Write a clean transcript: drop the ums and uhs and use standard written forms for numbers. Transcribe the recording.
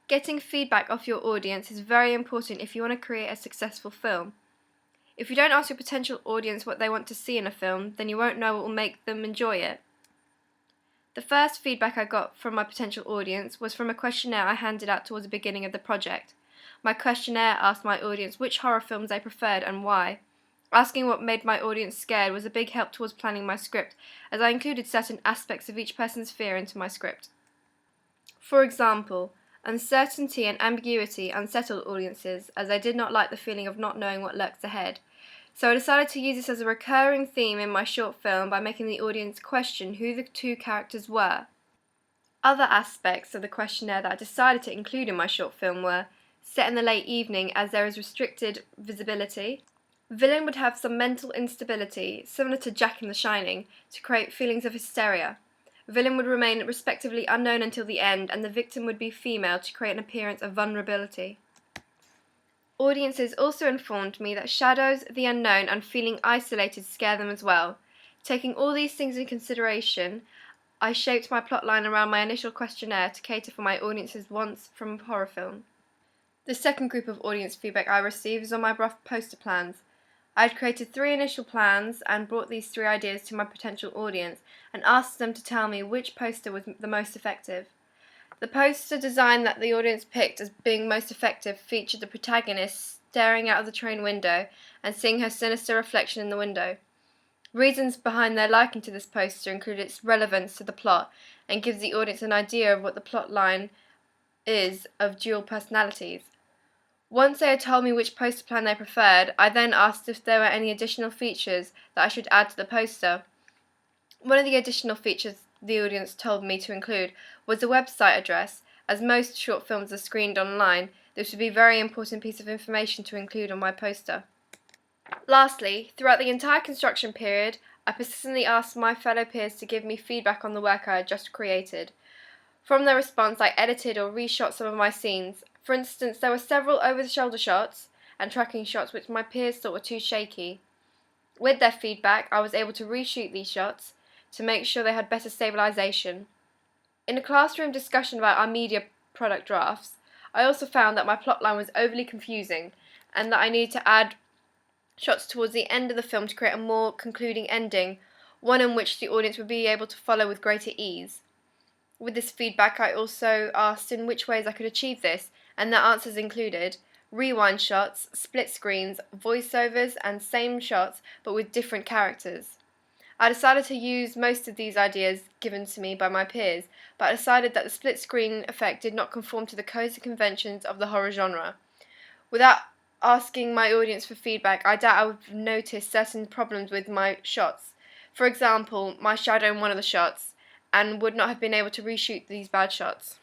Getting feedback off your audience is very important if you want to create a successful film. If you don't ask your potential audience what they want to see in a film, then you won't know what will make them enjoy it. The first feedback I got from my potential audience was from a questionnaire I handed out towards the beginning of the project. My questionnaire asked my audience which horror films they preferred and why. Asking what made my audience scared was a big help towards planning my script, as I included certain aspects of each person's fear into my script. For example, uncertainty and ambiguity unsettled audiences, as they did not like the feeling of not knowing what lurks ahead. So I decided to use this as a recurring theme in my short film by making the audience question who the two characters were. Other aspects of the questionnaire that I decided to include in my short film were set in the late evening as there is restricted visibility. Villain would have some mental instability, similar to Jack in The Shining, to create feelings of hysteria. Villain would remain respectively unknown until the end, and the victim would be female to create an appearance of vulnerability. Audiences also informed me that shadows, the unknown, and feeling isolated scare them as well. Taking all these things into consideration, I shaped my plotline around my initial questionnaire to cater for my audience's wants from a horror film. The second group of audience feedback I received was on my rough poster plans. I had created 3 initial plans and brought these 3 ideas to my potential audience and asked them to tell me which poster was the most effective. The poster design that the audience picked as being most effective featured the protagonist staring out of the train window and seeing her sinister reflection in the window. Reasons behind their liking to this poster include its relevance to the plot and gives the audience an idea of what the plot line is of dual personalities. Once they had told me which poster plan they preferred, I then asked if there were any additional features that I should add to the poster. One of the additional features the audience told me to include was a website address. As most short films are screened online, this would be a very important piece of information to include on my poster. Lastly, throughout the entire construction period, I persistently asked my fellow peers to give me feedback on the work I had just created. From their response, I edited or reshot some of my scenes. For instance, there were several over-the-shoulder shots and tracking shots which my peers thought were too shaky. With their feedback, I was able to reshoot these shots to make sure they had better stabilization. In a classroom discussion about our media product drafts, I also found that my plotline was overly confusing and that I needed to add shots towards the end of the film to create a more concluding ending, one in which the audience would be able to follow with greater ease. With this feedback, I also asked in which ways I could achieve this, and their answers included rewind shots, split screens, voiceovers, and same shots but with different characters. I decided to use most of these ideas given to me by my peers, but I decided that the split screen effect did not conform to the codes and conventions of the horror genre. Without asking my audience for feedback, I doubt I would have noticed certain problems with my shots. For example, my shadow in one of the shots, and would not have been able to reshoot these bad shots.